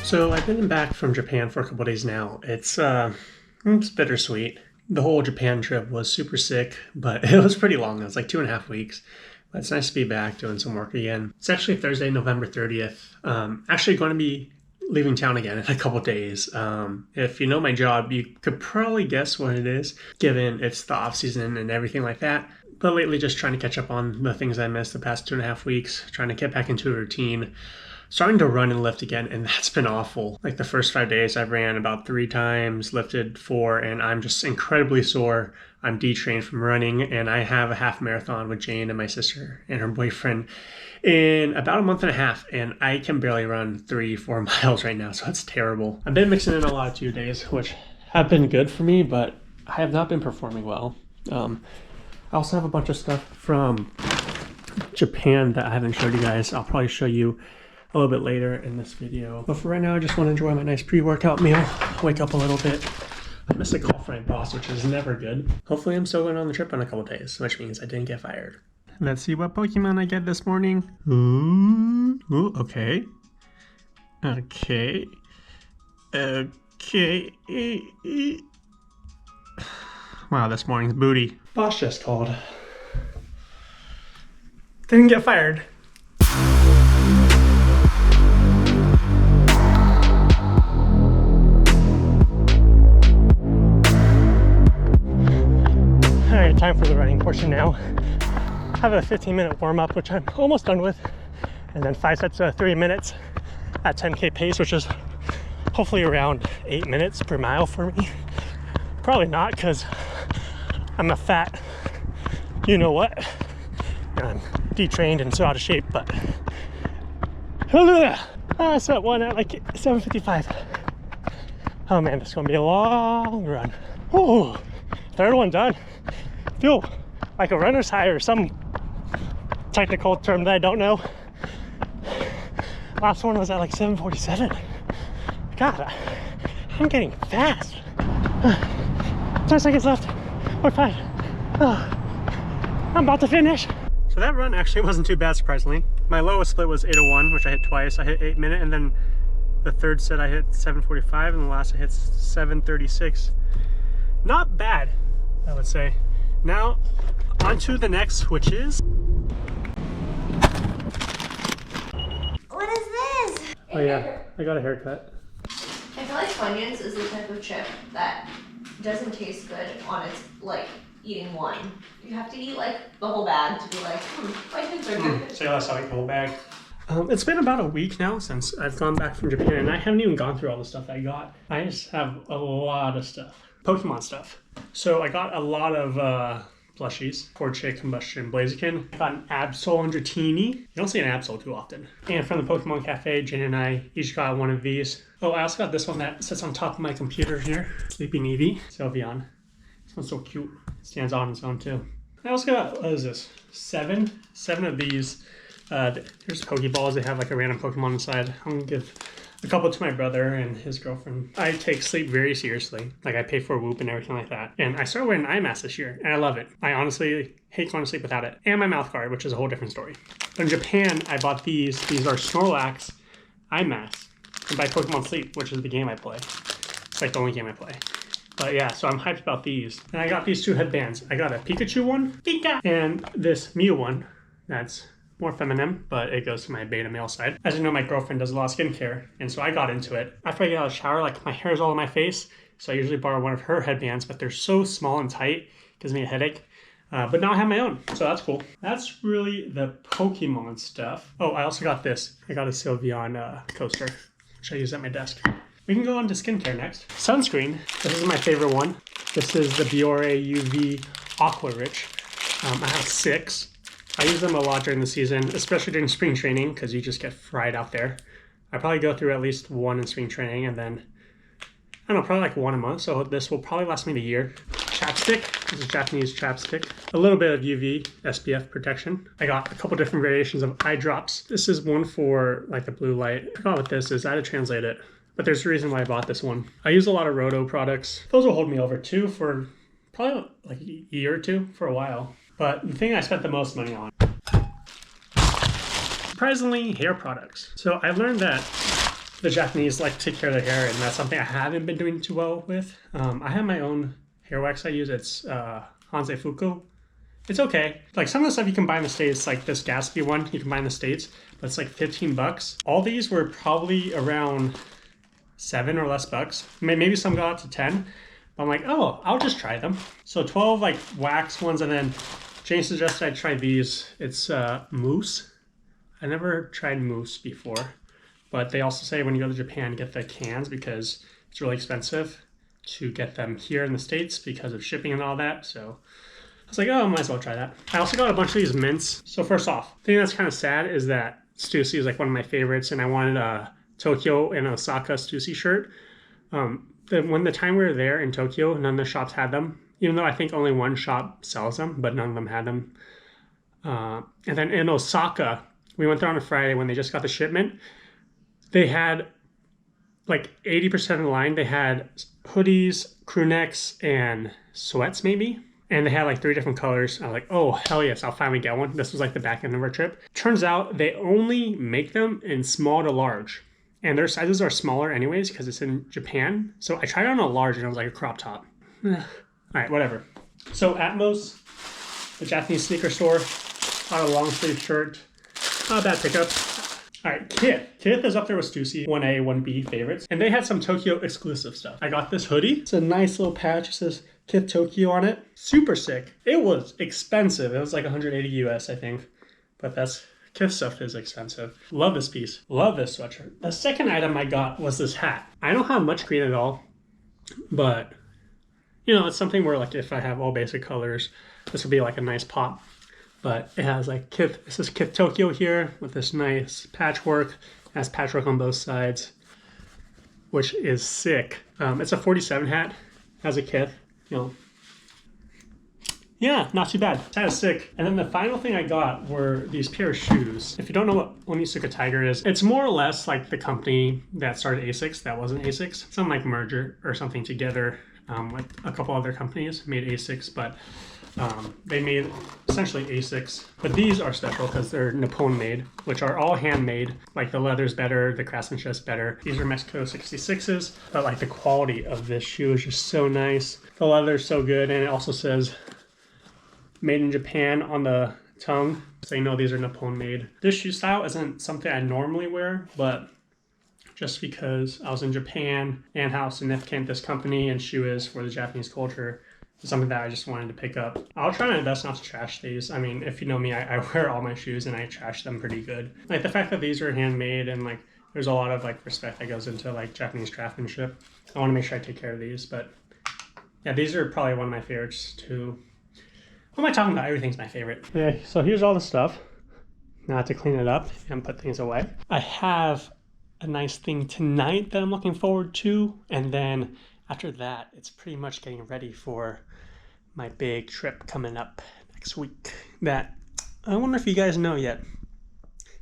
So I've been back from Japan for a couple days now. It's bittersweet. The whole Japan trip was super sick, but it was pretty long. It was like 2.5 weeks. But it's nice to be back doing some work again. It's actually Thursday, November 30th. Actually going to be leaving town again in a couple days. If you know my job, you could probably guess what it is, given it's the off season and everything like that. But lately just trying to catch up on the things I missed the past 2.5 weeks, trying to get back into a routine. Starting to run and lift again, and that's been awful. Like the first 5 days, I've ran about 3 times, lifted 4, and I'm just incredibly sore. I'm detrained from running, and I have a half marathon with Jane and my sister and her boyfriend in about a month and a half, and I can barely run 3-4 miles right now, so it's terrible. I've been mixing in a lot of 2 days, which have been good for me, but I have not been performing well. I also have a bunch of stuff from Japan that I haven't showed you guys. I'll probably show you a little bit later in this video. But for right now, I just want to enjoy my nice pre-workout meal, wake up a little bit. I missed a call from my boss, which is never good. Hopefully I'm still going on the trip in a couple days, which means I didn't get fired. Let's see what Pokemon I get this morning. Ooh, okay. Okay. Wow, this morning's booty. Boss just called. Didn't get fired. Alright, time for the running portion now. I have a 15-minute warm-up, which I'm almost done with, and then 5 sets of 3 minutes at 10K pace, which is hopefully around 8 minutes per mile for me. Probably not, because I'm a fat you-know-what, and I'm detrained and so out of shape, but I set one at like 7:55. Oh man, this is gonna be a long run. Ooh, third one done. Feel like a runner's high or some technical term that I don't know. Last one was at like 7:47. God, I'm getting fast. 10 seconds left. Or 5. I'm about to finish. So that run actually wasn't too bad, surprisingly. My lowest split was 8:01, which I hit twice. I hit 8 minute, and then the third set I hit 7:45, and the last I hit 7:36. Not bad, I would say. Now, on to the next, which is... What is this? Oh yeah, I got a haircut. I feel like Funyuns is the type of chip that doesn't taste good on its, like, eating one. You have to eat, like, the whole bag to be like, my things are good. Say less, I'll eat the whole bag. It's been about a week now since I've gone back from Japan, and I haven't even gone through all the stuff I got. I just have a lot of stuff. Pokemon stuff. So I got a lot of plushies. Torchic, Combustion, Blaziken. I got an Absol and Dratini. You don't see an Absol too often. And from the Pokemon Cafe, Jen and I each got one of these. Oh, I also got this one that sits on top of my computer here. Sleeping Eevee. Sylveon. This one's so cute. It stands on its own too. I also got, what is this? 7 of these. Here's Pokeballs. They have like a random Pokemon inside. I'm gonna give a couple to my brother and his girlfriend. I take sleep very seriously. Like I pay for Whoop and everything like that. And I started wearing an eye mask this year and I love it. I honestly hate going to sleep without it. And my mouth guard, which is a whole different story. But in Japan, I bought these. These are Snorlax eye masks by Pokemon Sleep, which is the game I play. It's like the only game I play. But yeah, so I'm hyped about these. And I got these 2 headbands. I got a Pikachu one, Pika, and this Mew one that's more feminine, but it goes to my beta male side. As you know, my girlfriend does a lot of skincare, and so I got into it. After I get out of the shower, like my hair is all in my face, so I usually borrow one of her headbands, but they're so small and tight, it gives me a headache. But now I have my own, so that's cool. That's really the Pokemon stuff. Oh, I also got this. I got a Sylveon coaster, which I use at my desk. We can go on to skincare next. Sunscreen. This is my favorite one. This is the Biore UV Aqua Rich. I have 6. I use them a lot during the season, especially during spring training, because you just get fried out there. I probably go through at least 1 in spring training, and then, I don't know, probably like 1 a month, so this will probably last me the year. Chapstick. This is Japanese chapstick. A little bit of UV SPF protection. I got a couple different variations of eye drops. This is one for like the blue light. I forgot what this is. I had to translate it. But there's a reason why I bought this one. I use a lot of Roto products. Those will hold me over too for probably like a year or 2 for a while. But the thing I spent the most money on, surprisingly, hair products. So I learned that the Japanese like to take care of their hair, and that's something I haven't been doing too well with. I have my own hair wax I use. It's Hanse Fuku. It's okay. Like some of the stuff you can buy in the States, like this Gatsby one, you can buy in the States, but it's like $15. All these were probably around $7 or less bucks. Maybe some got up to 10. But I'm like, oh, I'll just try them. So 12 like wax ones, and then Jane suggested I try these. It's mousse. I never tried mousse before, but they also say when you go to Japan, get the cans because it's really expensive to get them here in the States because of shipping and all that. So I was like, oh, I might as well try that. I also got a bunch of these mints. So first off, the thing that's kind of sad is that Stussy is like one of my favorites, and I wanted a Tokyo and Osaka Stussy shirt. When the time we were there in Tokyo, none of the shops had them, even though I think only one shop sells them, but none of them had them. And then in Osaka, we went there on a Friday when they just got the shipment. They had like 80% of the line. They had hoodies, crew necks, and sweats maybe. And they had like 3 different colors. I was like, oh, hell yes, I'll finally get one. This was like the back end of our trip. Turns out they only make them in small to large. And their sizes are smaller anyways because it's in Japan. So I tried on a large and it was like a crop top. All right, whatever. So Atmos, the Japanese sneaker store, got a long sleeve shirt. Not a bad pickup. All right, Kith. Kith is up there with Stussy, 1A, 1B favorites. And they had some Tokyo exclusive stuff. I got this hoodie. It's a nice little patch. It says Kith Tokyo on it. Super sick. It was expensive. It was like 180 US, I think. But that's... Kith stuff is expensive. Love this piece. Love this sweatshirt. The second item I got was this hat. I don't have much green at all, but you know, it's something where like if I have all basic colors, this would be like a nice pop. But it has like Kith, it says Kith Tokyo here with this nice patchwork. It has patchwork on both sides, which is sick. It's a 47 hat, has a Kith, you know. Yeah, not too bad. It's kind of sick. And then the final thing I got were these pair of shoes. If you don't know what Onitsuka Tiger is, it's more or less like the company that started Asics that wasn't Asics. Some like merger or something together with a couple other companies made Asics, but they made essentially Asics. But these are special because they're Nippon made, which are all handmade. Like the leather's better, the craftsmanship's better. These are Mexico 66s, but like the quality of this shoe is just so nice. The leather's so good, and it also says made in Japan on the tongue, so you know these are Nippon made. This shoe style isn't something I normally wear, but just because I was in Japan and how significant this company and shoe is for the Japanese culture, is something that I just wanted to pick up. I'll try my best not to trash these. I mean, if you know me, I wear all my shoes and I trash them pretty good. Like the fact that these are handmade and like there's a lot of like respect that goes into like Japanese craftsmanship. I want to make sure I take care of these, but yeah, these are probably one of my favorites too. What am I talking about? Everything's my favorite. Okay, so here's all the stuff. Now I have to clean it up and put things away. I have a nice thing tonight that I'm looking forward to. And then after that, it's pretty much getting ready for my big trip coming up next week. That I wonder if you guys know yet.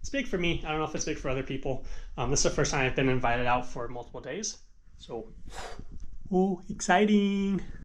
It's big for me. I don't know if it's big for other people. This is the first time I've been invited out for multiple days. So, ooh, exciting.